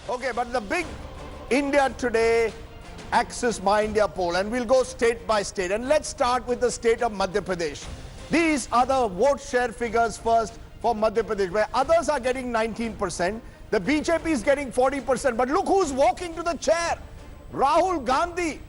Okay, but the big India Today Axis My India poll, and we'll go state by state. And let's start with the state of Madhya Pradesh. These are the vote share figures first for Madhya Pradesh, where others are getting 19%. The BJP is getting 40%. But look who's walking to the chair. Rahul Gandhi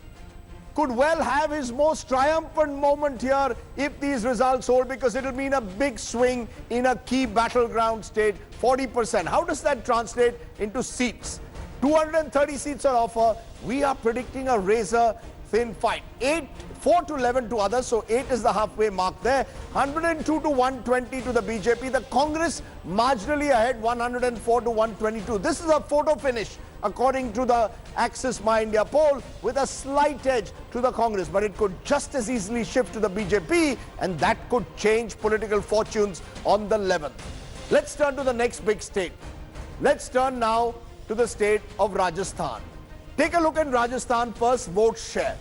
could well have his most triumphant moment here if these results hold, because it'll mean a big swing in a key battleground state, 40%. How does that translate into seats? 230 seats on offer. We are predicting a razor-thin fight. 4 to 11 to others, so 8 is the halfway mark there. 102 to 120 to the BJP. The Congress marginally ahead, 104 to 122. This is a photo finish, according to the Axis My India poll, with a slight edge to the Congress. But it could just as easily shift to the BJP, and that could change political fortunes on the 11th. Let's turn to the next big state. Let's turn now to the state of Rajasthan. Take a look at Rajasthan first, vote share.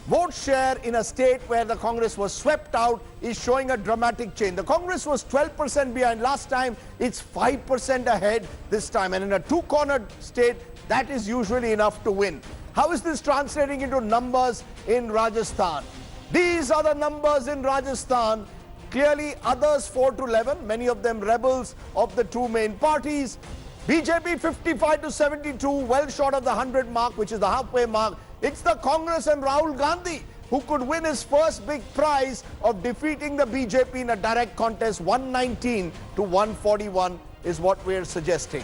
Vote share in a state where the Congress was swept out is showing a dramatic change. The Congress was 12% behind last time. It's 5% ahead this time. And in a two-cornered state, that is usually enough to win. How is this translating into numbers in Rajasthan? These are the numbers in Rajasthan. Clearly, others 4 to 11, many of them rebels of the two main parties. BJP 55 to 72, well short of the 100 mark, which is the halfway mark. It's the Congress and Rahul Gandhi who could win his first big prize of defeating the BJP in a direct contest. 119 to 141 is what we're suggesting.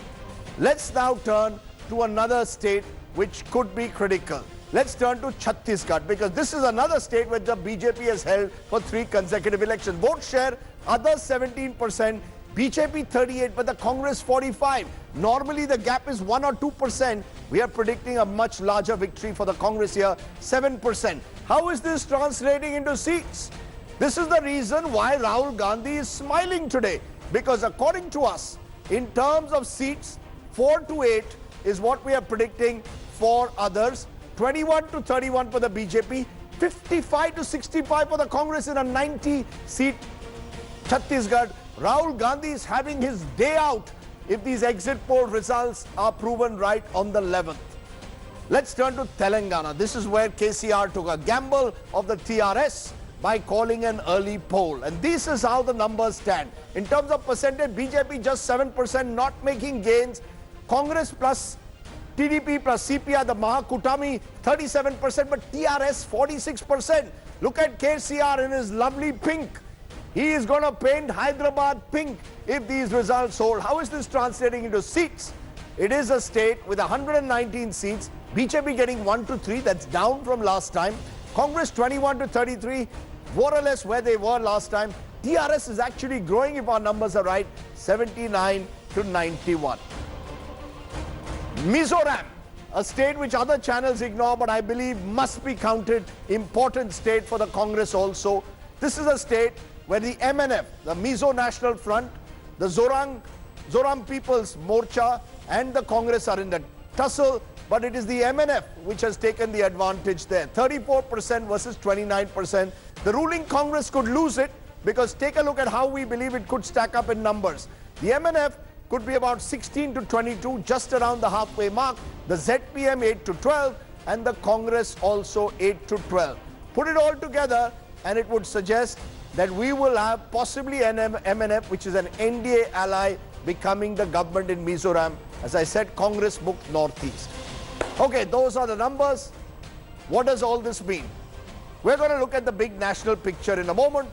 Let's now turn to another state which could be critical. Let's turn to Chhattisgarh, because this is another state where the BJP has held for 3 consecutive elections. Vote share, others 17%. BJP 38, but the Congress 45. Normally the gap is 1 or 2%. We are predicting a much larger victory for the Congress here, 7%. How is this translating into seats? This is the reason why Rahul Gandhi is smiling today, because according to us, in terms of seats, 4 to 8 is what we are predicting for others, 21 to 31 for the BJP, 55 to 65 for the Congress in a 90-seat Chhattisgarh. Rahul Gandhi is having his day out if these exit poll results are proven right on the 11th. Let's turn to Telangana. This is where KCR took a gamble of the TRS by calling an early poll. And this is how the numbers stand. In terms of percentage, BJP just 7%, not making gains. Congress plus TDP plus CPI, the Mahakutami, 37%, but TRS 46%. Look at KCR in his lovely pink. He is going to paint Hyderabad pink if these results hold. How is this translating into seats? It is a state with 119 seats. BJP getting 1 to 3. That's down from last time. Congress 21 to 33. More or less where they were last time. TRS is actually growing, if our numbers are right, 79 to 91. Mizoram, a state which other channels ignore, but I believe must be counted important state for the Congress also. This is a state where the MNF, the Mizo National Front, the Zoram People's Morcha and the Congress are in the tussle, but it is the MNF which has taken the advantage there. 34% versus 29%. The ruling Congress could lose it, because take a look at how we believe it could stack up in numbers. The MNF could be about 16 to 22, just around the halfway mark. The ZPM 8 to 12 and the Congress also 8 to 12. Put it all together and it would suggest that we will have possibly an MNF, which is an NDA ally, becoming the government in Mizoram. As I said, Congress booked Northeast. Okay, those are the numbers. What does all this mean? We're going to look at the big national picture in a moment.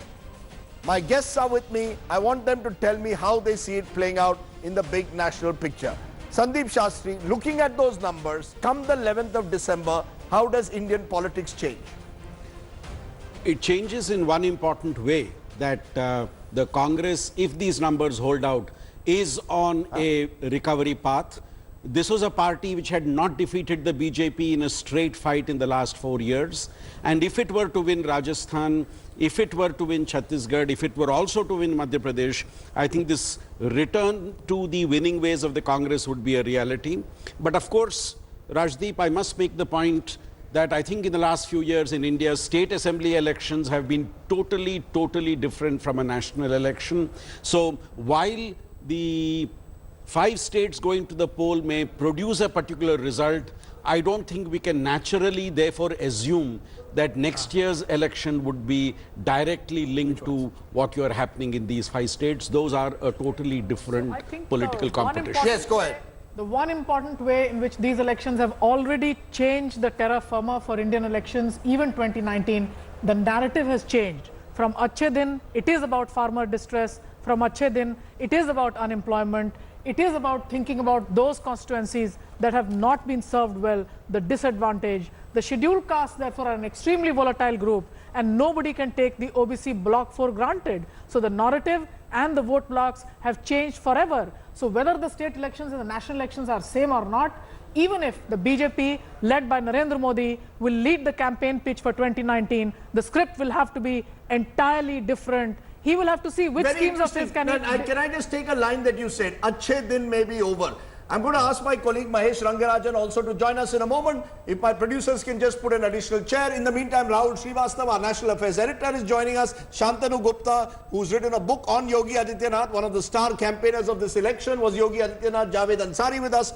My guests are with me. I want them to tell me how they see it playing out in the big national picture. Sandeep Shastri, looking at those numbers, come the 11th of December, how does Indian politics change? It changes in one important way, that the Congress, if these numbers hold out, is on a recovery path. This was a party which had not defeated the BJP in a straight fight in the last 4 years. And if it were to win Rajasthan, if it were to win Chhattisgarh, if it were also to win Madhya Pradesh, I think this return to the winning ways of the Congress would be a reality. But of course, Rajdeep, I must make the point that I think in the last few years in India, state assembly elections have been totally different from a national election. So while the 5 states going to the poll may produce a particular result. I don't think we can naturally therefore assume that next year's election would be directly linked to what you are happening in these 5 states. Those are a totally different political competition. Yes, go ahead. The one important way in which these elections have already changed the terra firma for Indian elections, even 2019, the narrative has changed. From Achhe Din, it is about farmer distress. From Achhe Din, it is about unemployment. It is about thinking about those constituencies that have not been served well, the disadvantage. The scheduled castes, therefore, are an extremely volatile group, and nobody can take the OBC bloc for granted. So the narrative and the vote blocks have changed forever. So whether the state elections and the national elections are same or not, even if the BJP, led by Narendra Modi, will lead the campaign pitch for 2019, the script will have to be entirely different. He will have to see which schemes of his can he... Can I just take a line that you said? Achhe Din may be over. I'm going to ask my colleague Mahesh Rangarajan also to join us in a moment. If my producers can just put an additional chair. In the meantime, Rahul Srivastava, our National Affairs Editor, is joining us. Shantanu Gupta, who's written a book on Yogi Adityanath, one of the star campaigners of this election, was Yogi Adityanath. Javed Ansari with us.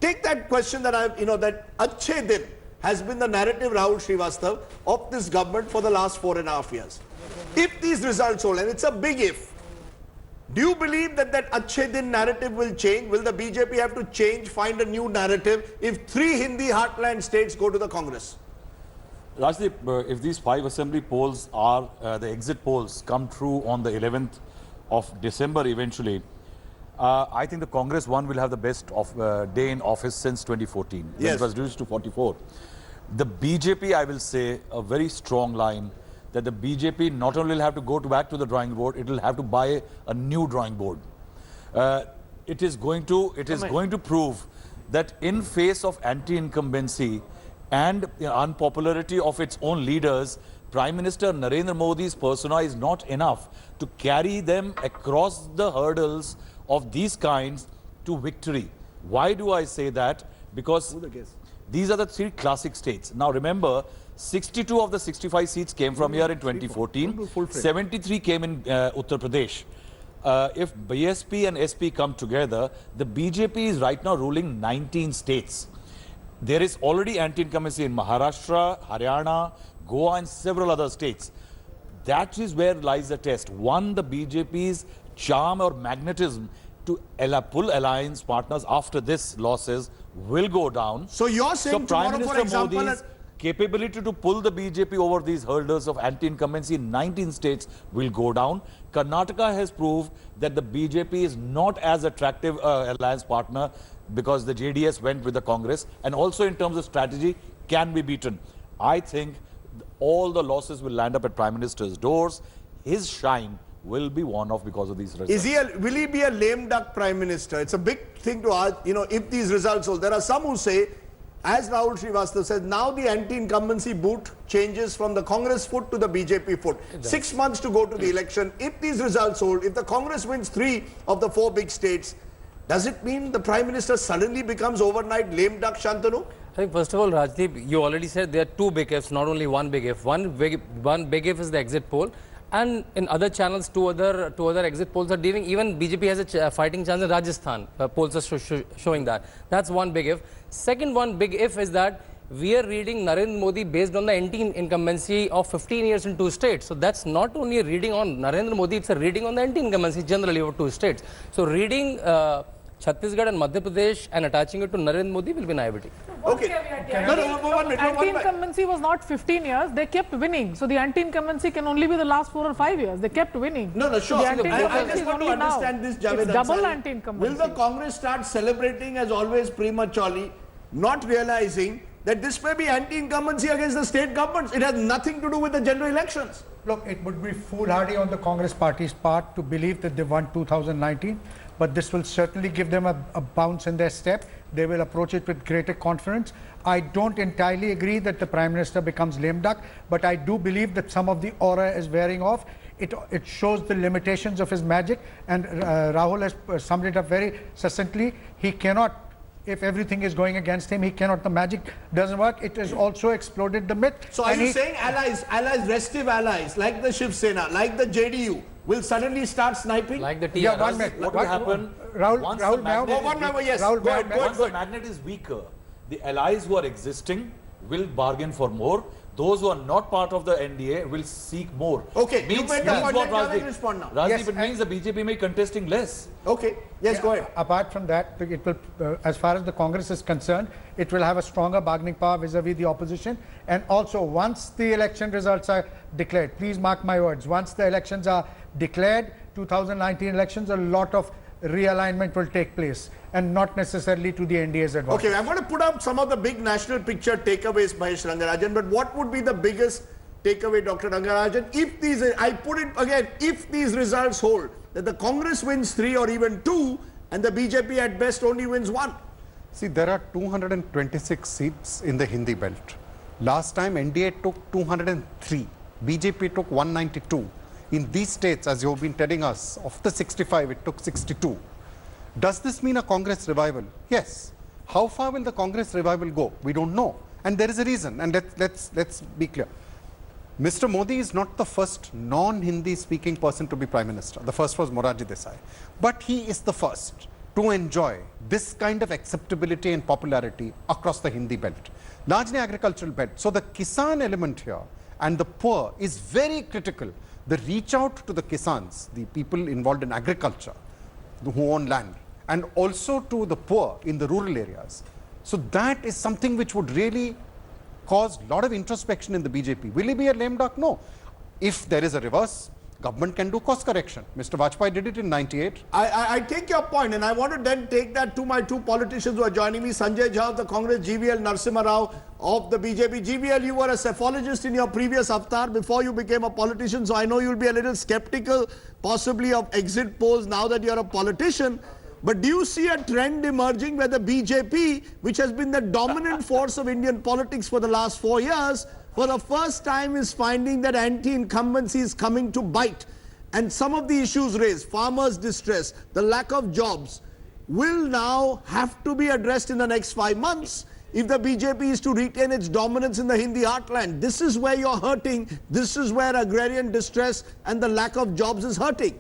Take that question that that Achhe Din has been the narrative, Rahul Srivastava, of this government for the last 4.5 years. If these results hold, and it's a big if, do you believe that that Achhe Din narrative will change? Will the BJP have to change, find a new narrative if 3 Hindi heartland states go to the Congress? Rajdeep, if these 5 assembly polls are, the exit polls come true on the 11th of December eventually, I think the Congress one will have the best day in office since 2014. Yes. When it was reduced to 44. The BJP, I will say, a very strong line, that the BJP not only will have to go back to the drawing board, it will have to buy a new drawing board. It is going to prove that in face of anti-incumbency and unpopularity of its own leaders, Prime Minister Narendra Modi's persona is not enough to carry them across the hurdles of these kinds to victory. Why do I say that? Because these are the 3 classic states. Now remember, 62 of the 65 seats came from here in 2014. 73 came in Uttar Pradesh. If BSP and SP come together, the BJP is right now ruling 19 states. There is already anti-incumbency in Maharashtra, Haryana, Goa and several other states. That is where lies the test. One, the BJP's charm or magnetism to pull alliance partners after this losses will go down. So you're saying Prime tomorrow, Minister for example, Modi's capability to pull the BJP over these hurdles of anti-incumbency in 19 states will go down. Karnataka has proved that the BJP is not as attractive alliance partner because the JDS went with the Congress, and also in terms of strategy can be beaten. I think all the losses will land up at Prime Minister's doors. His shine will be worn off because of these results. Will he be a lame duck Prime Minister? It's a big thing to ask, if these results hold. There are some who say, as Rahul Srivastava says, now the anti-incumbency boot changes from the Congress foot to the BJP foot. 6 months to go to the election. If these results hold, if the Congress wins 3 of the 4 big states, does it mean the Prime Minister suddenly becomes overnight lame duck, Shantanu? I think first of all, Rajdeep, you already said there are 2 big ifs, not only 1 big if. One big if is the exit poll. And in other channels, two other exit polls are dealing. Even BJP has a fighting chance in Rajasthan. Polls are showing that. That's one big if. Second one big if is that we are reading Narendra Modi based on the anti-incumbency of 15 years in 2 states. So that's not only a reading on Narendra Modi, it's a reading on the anti-incumbency generally over 2 states. So reading Chhattisgarh and Madhya Pradesh and attaching it to Narendra Modi will be naivety. Okay. Anti-incumbency was not 15 years. They kept winning. So the anti-incumbency can only be the last 4 or 5 years. They kept winning. No, sure. The I just want to understand this, Javed It's double Ansari. anti-incumbency. Will the Congress start celebrating as always prematurely, not realizing that this may be anti-incumbency against the state governments? It has nothing to do with the general elections. Look, it would be foolhardy on the Congress party's part to believe that they won 2019, but this will certainly give them a bounce in their step. They will approach it with greater confidence. I don't entirely agree that the Prime Minister becomes lame duck, but I do believe that some of the aura is wearing off. It shows the limitations of his magic, and Rahul has summed it up very succinctly. He cannot if everything is going against him, he cannot. The magic doesn't work. It has also exploded the myth. So are And you he- saying allies, restive allies, like the Shiv Sena, like the JDU, will suddenly start sniping? Like the Yeah, TRS. one minute. What will happen Rahul, now? now- one member, yes. Rahul, Go ahead, ma'am, go ahead, Once go the ahead. magnet is weaker, the allies who are existing will bargain for more. Those who are not part of the NDA will seek more. Okay, you means, made the means point, what, let Javed Rajdeep? respond now. Rajdeep, Yes, it means the BJP may contesting less. Okay, yes, go ahead. Apart from that, it will, as far as the Congress is concerned, it will have a stronger bargaining power vis-a-vis the opposition. And also, once the election results are declared, please mark my words, once the elections are declared, 2019 elections, a lot of realignment will take place, and not necessarily to the NDA's advantage. Okay, I'm going to put up some of the big national picture takeaways, Mahesh Rangarajan, but what would be the biggest takeaway, Dr. Rangarajan, if these, I put it again, if these results hold, that the Congress wins 3 or even 2, and the BJP at best only wins 1? See, there are 226 seats in the Hindi belt. Last time NDA took 203, BJP took 192. In these states, as you've been telling us, of the 65, it took 62. Does this mean a Congress revival? Yes. How far will the Congress revival go? We don't know. And there is a reason. And let's be clear. Mr. Modi is not the first non-Hindi speaking person to be Prime Minister. The first was Morarji Desai. But he is the first to enjoy this kind of acceptability and popularity across the Hindi belt, largely agricultural belt. So the Kisan element here and the poor is very critical. The reach out to the Kisans, the people involved in agriculture, who own land, and also to the poor in the rural areas. So that is something which would really cause a lot of introspection in the BJP. Will he be a lame duck? No. If there is a reverse, government can do course correction. Mr. Vajpayee did it in 98. I take your point, and I want to then take that to my two politicians who are joining me, Sanjay Jha of the Congress, GVL Narasimha Rao of the BJP. GVL, you were a cephalogist in your previous avatar before you became a politician, so I know you'll be a little skeptical possibly of exit polls now that you're a politician. But do you see a trend emerging where the BJP, which has been the dominant force of Indian politics for the last 4 years, for the first time is finding that anti-incumbency is coming to bite? And some of the issues raised, farmers' distress, the lack of jobs, will now have to be addressed in the next 5 months if the BJP is to retain its dominance in the Hindi heartland. This is where you're hurting. This is where agrarian distress and the lack of jobs is hurting.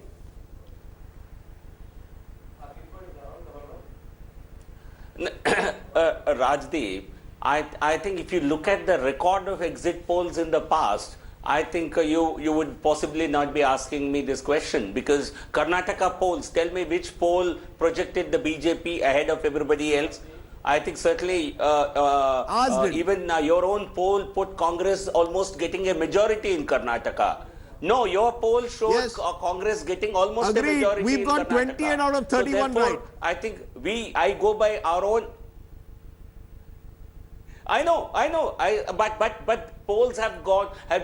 Rajdeep, I think if you look at the record of exit polls in the past, I think you would possibly not be asking me this question, because Karnataka polls, tell me which poll projected the BJP ahead of everybody else. I think certainly even your own poll put Congress almost getting a majority in Karnataka. No, your poll showed Yes. Congress getting almost Agreed. a majority We've in got Karnataka. 20 and out of 31 so therefore, right. I think I go by our own. I know. But polls have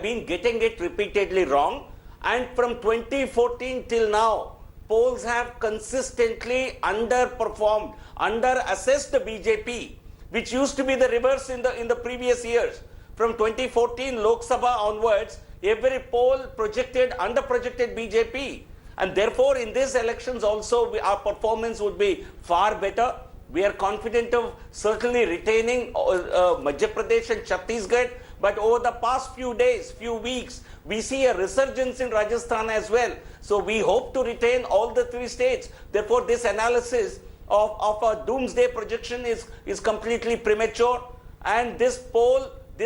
been getting it repeatedly wrong, and from 2014 till now, polls have consistently underperformed, underassessed the BJP, which used to be the reverse in the previous years. From 2014 Lok Sabha onwards, every poll underprojected BJP, and therefore in these elections also our performance would be far better. We are confident of certainly retaining Madhya Pradesh and Chhattisgarh, but over the past few days, few weeks, we see a resurgence in Rajasthan as well. So we hope to retain all the 3 states. Therefore, this analysis of a doomsday projection is completely premature, and this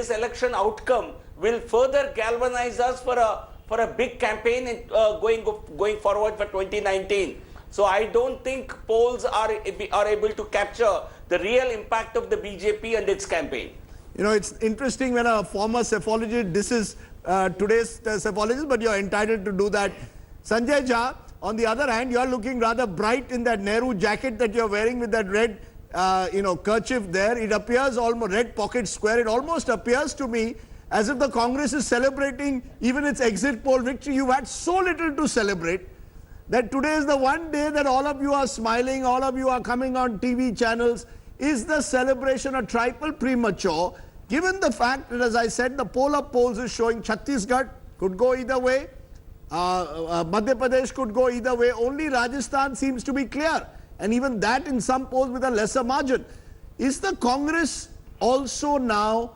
election outcome will further galvanize us for a big campaign going forward for 2019. So I don't think polls are able to capture the real impact of the BJP and its campaign. You know, it's interesting when a former cephalogist, this is today's cephalogist, but you're entitled to do that. Sanjay Jha, on the other hand, you're looking rather bright in that Nehru jacket that you're wearing with that red, kerchief there. It appears almost red pocket square. It almost appears to me as if the Congress is celebrating even its exit poll victory. You've had so little to celebrate that today is the one day that all of you are smiling, all of you are coming on TV channels. Is the celebration a trifle premature, given the fact that, as I said, the poll of polls is showing Chhattisgarh could go either way, Madhya Pradesh could go either way, only Rajasthan seems to be clear, and even that in some polls with a lesser margin. is the Congress also now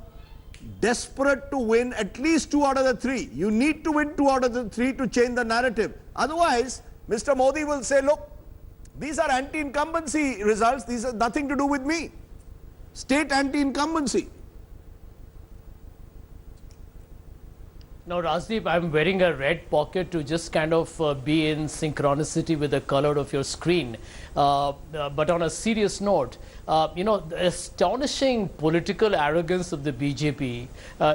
desperate to win at least 2 out of the 3? You need to win 2 out of the 3 to change the narrative. Otherwise, Mr. Modi will say, look, these are anti-incumbency results. These are nothing to do with me. State anti-incumbency. Now, Rajdeep, I'm wearing a red pocket to just kind of be in synchronicity with the color of your screen. But on a serious note, the astonishing political arrogance of the BJP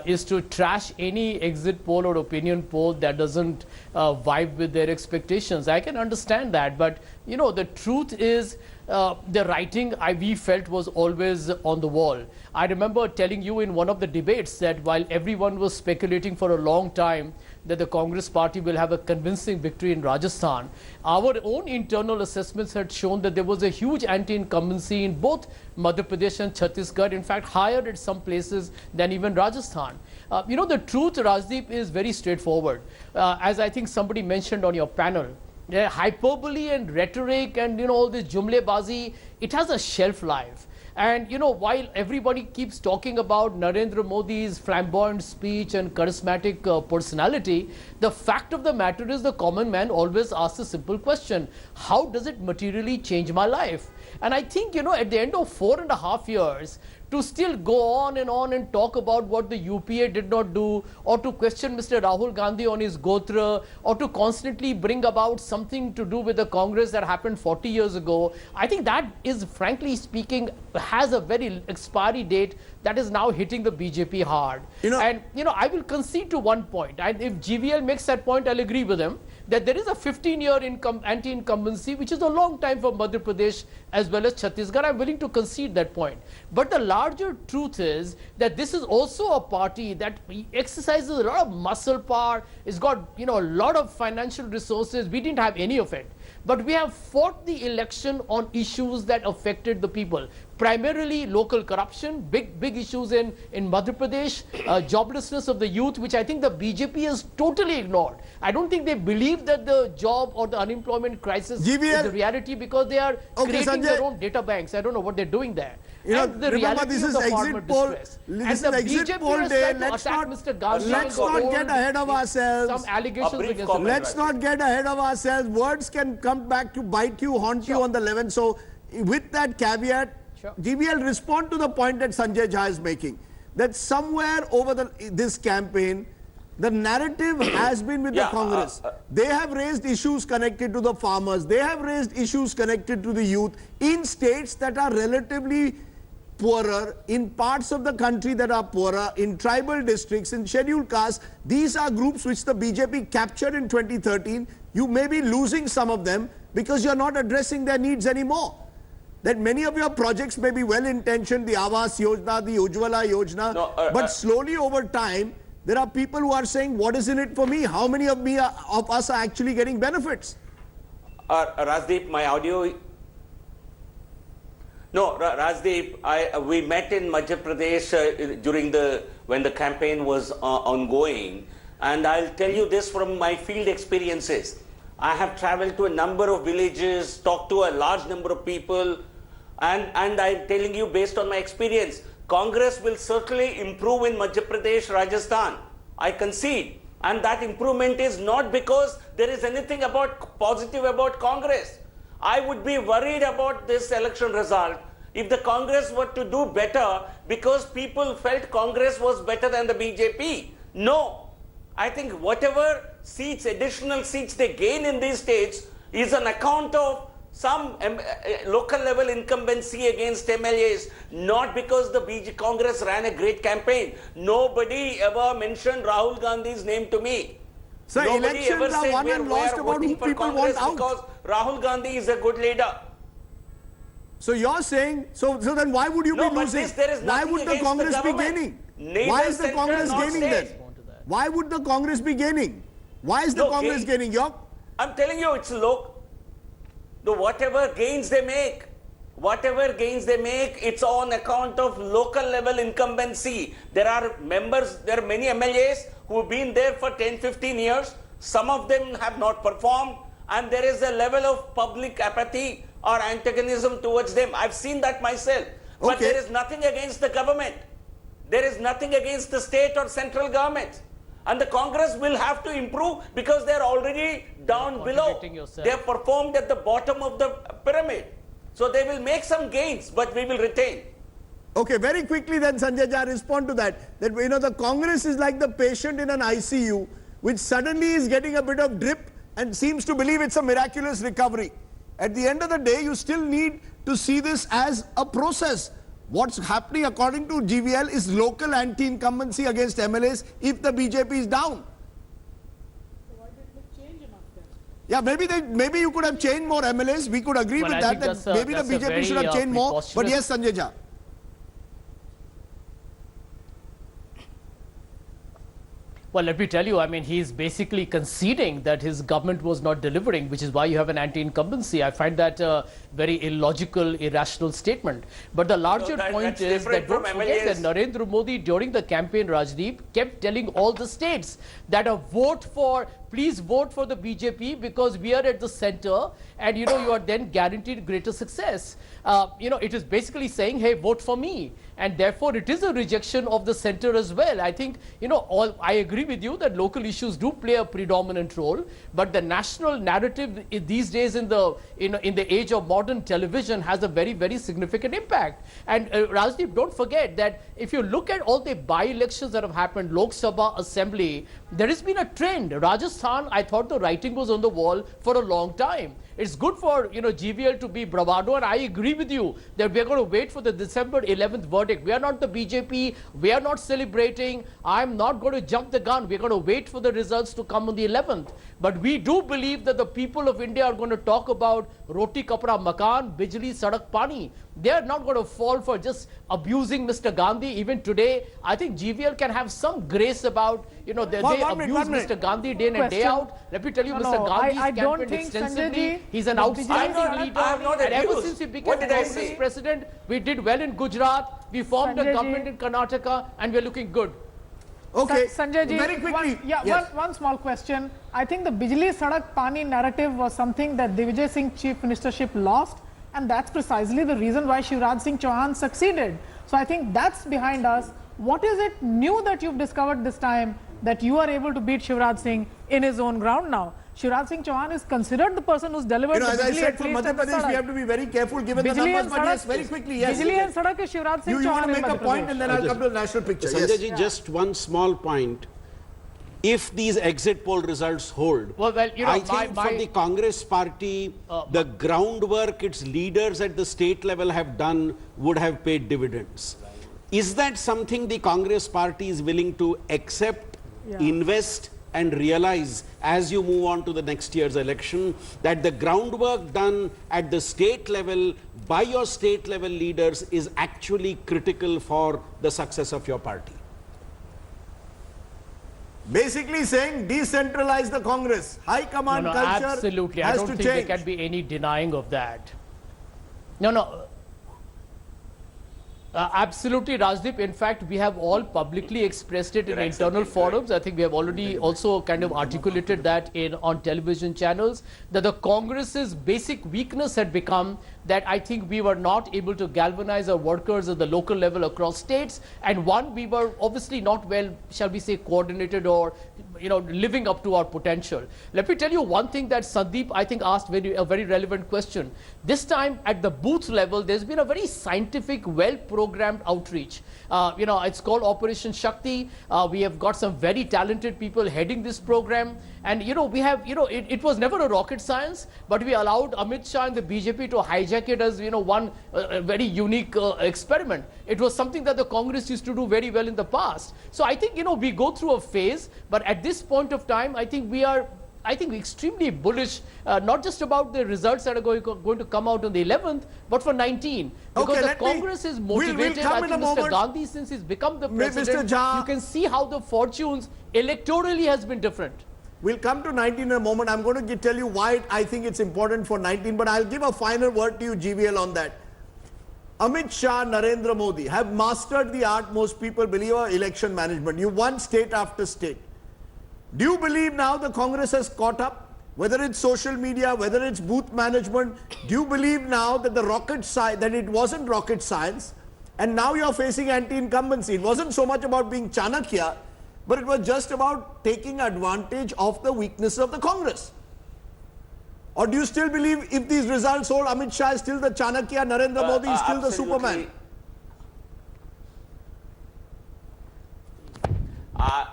is to trash any exit poll or opinion poll that doesn't vibe with their expectations. I can understand that, but the truth is the writing we felt was always on the wall. I remember telling you in one of the debates that while everyone was speculating for a long time that the Congress party will have a convincing victory in Rajasthan, our own internal assessments had shown that there was a huge anti-incumbency in both Madhya Pradesh and Chhattisgarh, in fact higher at some places than even Rajasthan. The truth, Rajdeep, is very straightforward. As I think somebody mentioned on your panel, hyperbole and rhetoric and all this jumlebazi, it has a shelf life. And while everybody keeps talking about Narendra Modi's flamboyant speech and charismatic personality, the fact of the matter is the common man always asks a simple question: how does it materially change my life? And I think at the end of 4.5 years, to still go on and talk about what the UPA did not do, or to question Mr. Rahul Gandhi on his Gotra, or to constantly bring about something to do with the Congress that happened 40 years ago, I think that is, frankly speaking, has a very expiry date that is now hitting the BJP hard. I will concede to one point. If GVL makes that point, I'll agree with him, that there is a 15-year anti-incumbency, which is a long time for Madhya Pradesh as well as Chhattisgarh. I'm willing to concede that point. But the larger truth is that this is also a party that exercises a lot of muscle power. It's got a lot of financial resources. We didn't have any of it. But we have fought the election on issues that affected the people. Primarily local corruption, big issues in Madhya Pradesh, joblessness of the youth, which I think the BJP has totally ignored. I don't think they believe that the job or the unemployment crisis is the reality, because they are creating their own data banks. I don't know what they're doing there. Remember, this is exit poll. This is exit poll day. Let's not get ahead of ourselves. Some allegations against him. Let's not get ahead of ourselves. Words can come back to bite you, haunt you on the 11th. So, with that caveat, GVL, respond to the point that Sanjay Jha is making, that somewhere over this campaign, the narrative has been with the Congress. They have raised issues connected to the farmers. They have raised issues connected to the youth in states that are relatively poorer, in parts of the country that are poorer, in tribal districts, in scheduled castes. These are groups which the BJP captured in 2013. You may be losing some of them because you're not addressing their needs anymore. That many of your projects may be well-intentioned, the Awas Yojana, the Ujjwala Yojana, but slowly over time, there are people who are saying, what is in it for me? How many of us are actually getting benefits? Rajdeep, my audio... No, Rajdeep, we met in Madhya Pradesh when the campaign was ongoing, and I'll tell you this from my field experiences. I have traveled to a number of villages, talked to a large number of people, and I'm telling you, based on my experience, Congress will certainly improve in Madhya Pradesh, Rajasthan. I concede. And that improvement is not because there is anything positive about Congress. I would be worried about this election result if the Congress were to do better because people felt Congress was better than the BJP. No. I think whatever additional seats they gain in these states is an account of some local level incumbency against MLAs, not because the Congress ran a great campaign. Nobody ever mentioned Rahul Gandhi's name to me. So nobody elections ever are said won and lost about who people want out. Because Rahul Gandhi is a good leader. So you're saying, so then why would you be losing? Why would the Congress be gaining? Why is the Congress gaining then? Why would the Congress be gaining? Why is the Congress gaining? I'm telling you, it's low. Whatever gains they make, it's on account of local level incumbency. There are many MLAs who have been there for 10, 15 years. Some of them have not performed, and there is a level of public apathy or antagonism towards them. I've seen that myself. But Okay. there is nothing against the government. There is nothing against the state or central government. And the Congress will have to improve because they are already down below. Contradicting yourself. They have performed at the bottom of the pyramid. So they will make some gains, but we will retain. Okay, very quickly then, Sanjay Jha, respond to that. That, you know, the Congress is like the patient in an ICU, which suddenly is getting a bit of drip and seems to believe it's a miraculous recovery. At the end of the day, you still need to see this as a process. What's happening according to GVL is local anti-incumbency against MLAs if the BJP is down. Yeah, maybe you could have changed more MLAs. We could agree Well, with I that. think That maybe the that's a BJP very, should have changed more. But preposterous- yes, Sanjay Jha. Well, let me tell you, I mean, he's basically conceding that his government was not delivering, which is why you have an anti-incumbency. I find that a very illogical, irrational statement. But the larger point that's is different that don't from forget that MLAs. Narendra Modi, during the campaign, Rajdeep, kept telling all the states that please vote for the BJP because we are at the center and, you know, you are then guaranteed greater success. You know, it is basically saying, hey, vote for me. And therefore, it is a rejection of the center as well. I think, you know, I agree with you that local issues do play a predominant role, but the national narrative these days in the age of modern television has a very, very significant impact. And Rajdeep, don't forget that if you look at all the by-elections that have happened, Lok Sabha, Assembly, there has been a trend. Rajasthan, I thought the writing was on the wall for a long time. It's good for, you know, GVL to be bravado, and I agree with you that we're going to wait for the December 11th verdict. We are not the BJP. We are not celebrating. I'm not going to jump the gun. We're going to wait for the results to come on the 11th. But we do believe that the people of India are going to talk about roti kapra makan, bijli sadak pani. They are not going to fall for just abusing Mr. Gandhi. Even today, I think GVL can have some grace about, you know, they abuse Mr. Gandhi day in and day Question. out. Let me tell you, No, Mr. no, Gandhi's I don't campaigned think, extensively. Sanjay ji, He's an the outstanding BJP leader. I'm not And ever abused. since he became What did I Congress say? president, we did well in Gujarat. We formed Sanjay a ji. government in Karnataka, and we're looking good. Okay, Sanjay ji, very quickly. one small question. I think the Bijli Sadak Pani narrative was something that Digvijay Singh chief ministership lost, and that's precisely the reason why Shivraj Singh Chauhan succeeded. So I think that's behind us. What is it new that you've discovered this time that you are able to beat Shivraj Singh in his own ground now? Shivraj Singh Chauhan is considered the person who's delivered You know, the as I Bijli said, at for least Madhya at the Pradesh, we Sadak. have to be very careful given the Bijli numbers. and But yes, Sadak- very quickly, yes. Bijli and Sadak is Shivraj Singh You want Chauhan to in make a Madhya point Pradesh. and then I'll come to the national picture. Sanjay Yes. ji, just one small point. If these exit poll results hold, Well, you know, I think for the Congress party, the groundwork its leaders at the state level have done would have paid dividends. Is that something the Congress party is willing to accept, invest, and realize as you move on to the next year's election, that the groundwork done at the state level by your state level leaders is actually critical for the success of your party? Basically saying decentralize the Congress. High command No, culture absolutely. I has don't to think change. there can be any denying of that. No. Absolutely, Rajdeep. In fact, we have all publicly expressed it in internal forums. I think we have already also kind of articulated that on television channels, that the Congress's basic weakness had become that I think we were not able to galvanize our workers at the local level across states. And one, we were obviously not well, shall we say, coordinated or, you know, living up to our potential. Let me tell you one thing that Sandeep, I think, asked a very relevant question. This time at the booth level, there's been a very scientific, well-programmed outreach. You know, it's called Operation Shakti. We have got some very talented people heading this program. And, you know, we have, you know, it was never a rocket science, but we allowed Amit Shah and the BJP to hijack it as, you know, one very unique experiment. It was something that the Congress used to do very well in the past. So I think, you know, we go through a phase, but at this point of time, I think we are, extremely bullish, not just about the results that are going to come out on the 11th, but for 19. Because the Congress is motivated. I think Mr. Gandhi, since he's become the president, you can see how the fortunes electorally has been different. We'll come to 19 in a moment. I'm going to tell you why I think it's important for 19, but I'll give a final word to you, GVL, on that. Amit Shah, Narendra Modi have mastered the art most people believe of election management. You won state after state. Do you believe now the Congress has caught up? Whether it's social media, whether it's booth management, do you believe now that that it wasn't rocket science, And now you're facing anti-incumbency. It wasn't so much about being Chanakya, but it was just about taking advantage of the weakness of the Congress. Or do you still believe if these results hold, Amit Shah is still the Chanakya, Narendra Modi is still the Superman?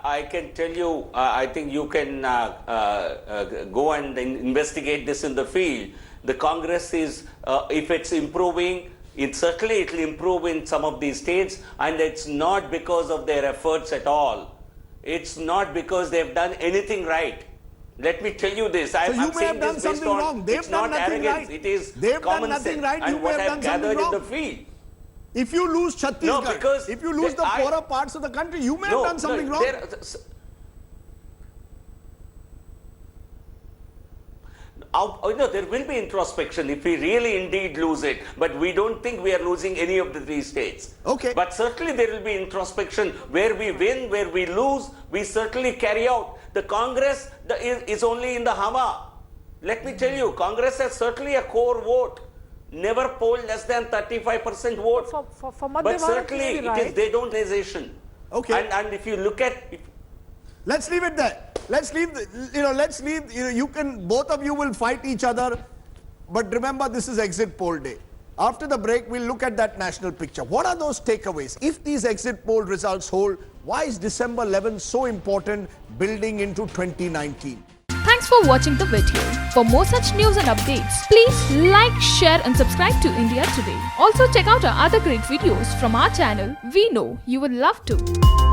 I can tell you, I think you can go and investigate this in the field. The Congress is, if it's improving, certainly it will improve in some of these states, and it's not because of their efforts at all. It's not because they've done anything right. Let me tell you this. So you may have done something wrong. They've done nothing right. It is They've done common nothing sense. right. You And may what have I've done something gathered in the wrong. field. If you lose Chhattisgarh, No, because if you lose the poorer parts of the country, you may have done something wrong. There will be introspection if we really indeed lose it, but we don't think we are losing any of the three states. Okay. But certainly there will be introspection where we win, where we lose, we certainly carry out. The Congress is only in the Hawa. Let me tell you, Congress has certainly a core vote. Never polled less than 35% vote. For Madhya But Bharat, certainly you may be it is right. they don't nation. Okay. And if you look at... Let's leave it there. Let's leave, you can, both of you will fight each other. But remember, this is exit poll day. After the break, we'll look at that national picture. What are those takeaways? If these exit poll results hold, why is December 11 so important building into 2019? Thanks for watching the video. For more such news and updates, please like, share and subscribe to India Today. Also check out our other great videos from our channel. We know you will love to.